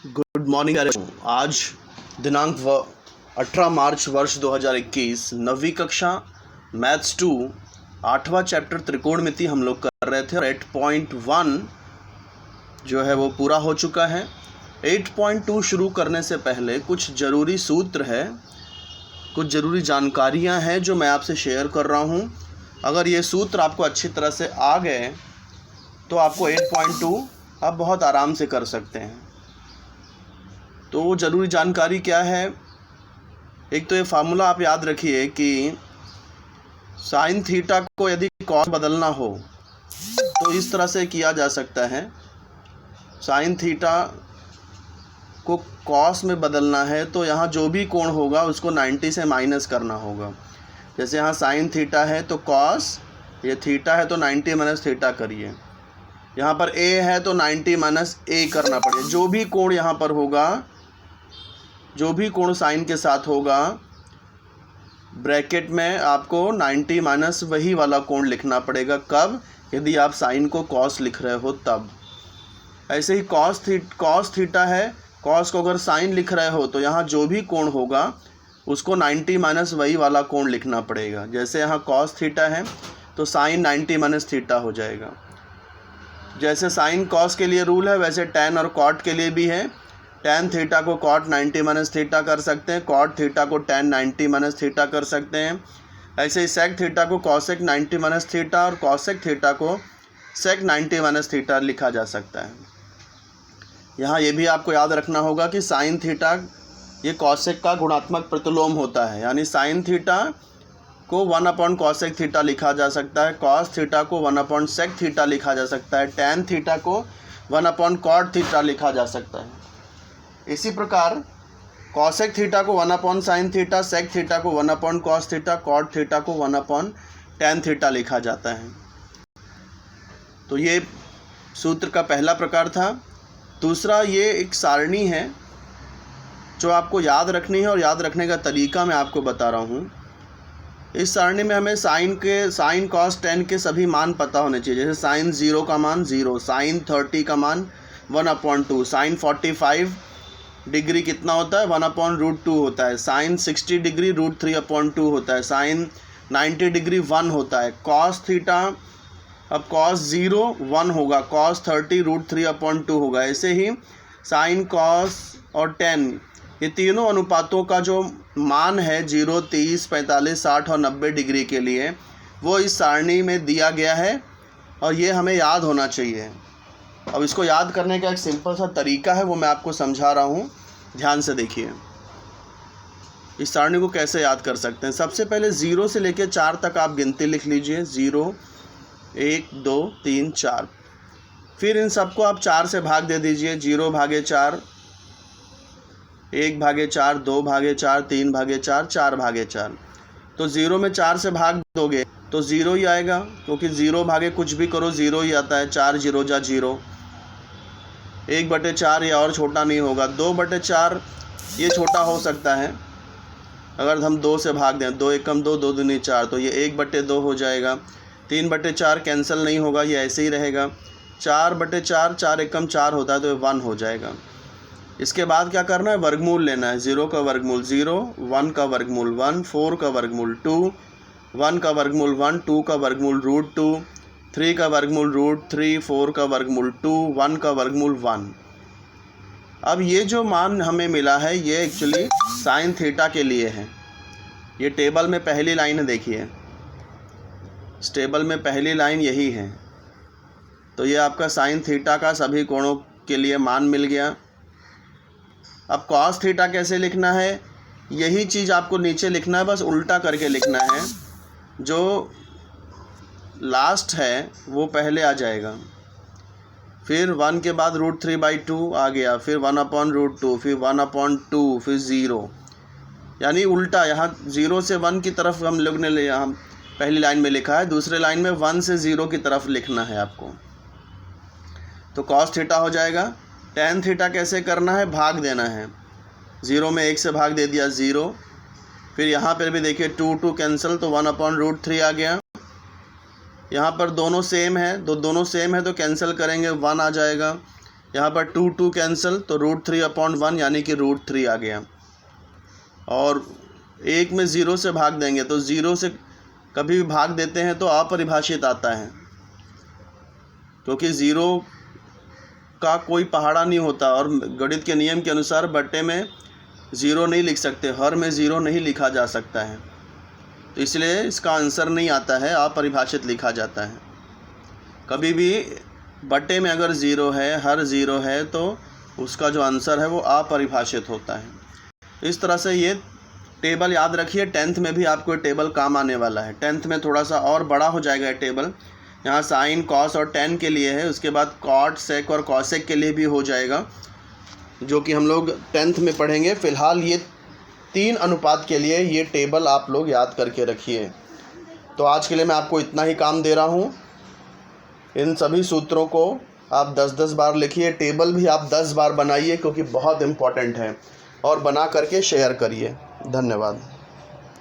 Good morning. आज दिनांक 18 मार्च वर्ष 2021 नवीं कक्षा मैथ्स 2 8वां चैप्टर त्रिकोणमिति हम लोग कर रहे थे और 8.1 जो है वो पूरा हो चुका है। 8.2 शुरू करने से पहले कुछ ज़रूरी सूत्र है, कुछ ज़रूरी जानकारियां हैं जो मैं आपसे शेयर कर रहा हूं। अगर ये सूत्र आपको अच्छी तरह से आ गए तो आपको 8.2 आप बहुत आराम से कर सकते हैं। तो ज़रूरी जानकारी क्या है? एक तो ये फार्मूला आप याद रखिए कि साइन थीटा को यदि कॉस बदलना हो तो इस तरह से किया जा सकता है। साइन थीटा को कॉस में बदलना है तो यहाँ जो भी कोण होगा उसको 90 से माइनस करना होगा। जैसे यहाँ साइन थीटा है तो कॉस, ये थीटा है तो 90 माइनस थीटा करिए। यहाँ पर ए है तो 90 माइनस ए करना पड़ेगा। जो भी कोण यहाँ पर होगा, जो भी कोण साइन के साथ होगा, ब्रैकेट में आपको 90 माइनस वही वाला कोण लिखना पड़ेगा। कब? यदि आप साइन को कॉस लिख रहे हो तब। ऐसे ही कॉस थीटा है, कॉस को अगर साइन लिख रहे हो तो यहाँ जो भी कोण होगा उसको 90 माइनस वही वाला कोण लिखना पड़ेगा। जैसे यहाँ कॉस थीटा है तो साइन 90 माइनस थीटा हो जाएगा। जैसे साइन कॉस के लिए रूल है वैसे टैन और कॉट के लिए भी है। टैन थीटा को कॉट 90 माइनस थीटा कर सकते हैं, कॉट थीटा को टैन 90 माइनस थीटा कर सकते हैं। ऐसे ही सेक थीटा को कॉसेक 90 माइनस थीटा और कॉसेक थीटा को सेक 90 माइनस थीटा लिखा जा सकता है। यहाँ ये भी आपको याद रखना होगा कि साइन थीटा ये कॉसेक का गुणात्मक प्रतिलोम होता है, यानी साइन थीटा को 1 कॉसेक थीटा लिखा जा सकता है, कॉस थीटा को 1 सेक थीटा लिखा जा सकता है, टैन थीटा को 1 कॉट थीटा लिखा जा सकता है। इसी प्रकार कॉसेक थीटा को 1 साइन थीटा, सेक थीटा को 1 कॉस थीटा, कॉट थीटा को 1 टैन थीटा लिखा जाता है। तो ये सूत्र का पहला प्रकार था। दूसरा, ये एक सारणी है जो आपको याद रखनी है और याद रखने का तरीका मैं आपको बता रहा हूँ। इस सारणी में हमें साइन कॉस टेन के सभी मान पता होने चाहिए। जैसे साइन 0 का मान 0, साइन 30 का मान 1/2, साइन 45 डिग्री कितना होता है 1/√2 होता है, साइन 60 डिग्री √3/2 होता है, साइन 90 डिग्री 1 होता है। कॉस थीटा, अब कॉस 0 1 होगा, कॉस 30 √3/2 होगा। ऐसे ही साइन कॉस और टेन, ये तीनों अनुपातों का जो मान है 0, 30, 45, 60 और 90 डिग्री के लिए, वो इस सारणी में दिया गया है और ये हमें याद होना चाहिए। अब इसको याद करने का एक सिंपल सा तरीका है, वो मैं आपको समझा रहा हूँ, ध्यान से देखिए। इस सारणी को कैसे याद कर सकते हैं? सबसे पहले 0 से लेकर 4 तक आप गिनती लिख लीजिए। 0, 1, 2, 3, 4। फिर इन सबको आप 4 से भाग दे दीजिए। 0/4, 1/4, 2/4, 3/4, 4/4। तो 0 में 4 से भाग दोगे तो 0 ही आएगा, क्योंकि 0 भागे कुछ भी करो 0 ही आता है। 4 0 जा 0। 1/4 ये और छोटा नहीं होगा। 2/4 ये छोटा हो सकता है अगर हम 2 से भाग दें। 2 एकम 2, 2 दूनी 4, तो ये 1/2 हो जाएगा। 3/4 कैंसिल नहीं होगा, ये ऐसे ही रहेगा। 4/4, 4 एकम 4 होता है तो ये 1 हो जाएगा। इसके बाद क्या करना है? वर्गमूल लेना है। 0 का वर्गमूल 0, 1 का वर्गमूल 1, 4 का वर्गमूल 2, 1 का वर्गमूल 1, 2 का वर्गमूल √2, 3 का वर्गमूल √3, 4 का वर्गमूल 2, 1 का वर्गमूल 1। अब ये जो मान हमें मिला है ये एक्चुअली साइन थीटा के लिए है। ये टेबल में पहली लाइन है, देखिए इस टेबल में पहली लाइन यही है। तो ये आपका साइन थीटा का सभी कोणों के लिए मान मिल गया। अब कॉस थीटा कैसे लिखना है? यही चीज़ आपको नीचे लिखना है, बस उल्टा करके लिखना है। जो लास्ट है वो पहले आ जाएगा, फिर 1 के बाद √3/2 आ गया, फिर 1/√2, फिर 1/2, फिर 0, यानी उल्टा। यहाँ 0 से 1 की तरफ हम लोग ने यहाँ पहली लाइन में लिखा है, दूसरे लाइन में 1 से 0 की तरफ लिखना है आपको। तो कॉस थीटा हो जाएगा। टैन थीटा कैसे करना है? भाग देना है। 0 में 1 से भाग दे दिया 0, फिर यहाँ पर भी देखिए 2 कैंसिल, तो 1/√3 आ गया। यहाँ पर दोनों सेम है, दोनों सेम है तो कैंसिल करेंगे 1 आ जाएगा। यहाँ पर 2 कैंसिल, तो √3/1 यानी कि √3 आ गया। और 1 में 0 से भाग देंगे तो 0 से कभी भी भाग देते हैं तो अपरिभाषित आता है, क्योंकि 0 का कोई पहाड़ा नहीं होता और गणित के नियम के अनुसार बट्टे में 0 नहीं लिख सकते, हर में 0 नहीं लिखा जा सकता है, तो इसलिए इसका आंसर नहीं आता है, अपरिभाषित लिखा जाता है। कभी भी बट्टे में अगर 0 है, हर 0 है, तो उसका जो आंसर है वो अपरिभाषित होता है। इस तरह से ये टेबल याद रखिए, 10th में भी आपको टेबल काम आने वाला है। 10th में थोड़ा सा और बड़ा हो जाएगा ये टेबल, यहाँ साइन, कॉस और टेन के लिए है, उसके बाद कॉट, सेक और कॉसेक के लिए भी हो जाएगा, जो कि हम लोग 10th में पढ़ेंगे। फ़िलहाल ये 3 अनुपात के लिए ये टेबल आप लोग याद करके रखिए। तो आज के लिए मैं आपको इतना ही काम दे रहा हूँ। इन सभी सूत्रों को आप 10-10 बार लिखिए, टेबल भी आप 10 बार बनाइए, क्योंकि बहुत इम्पॉर्टेंट है, और बना करके शेयर करिए। धन्यवाद।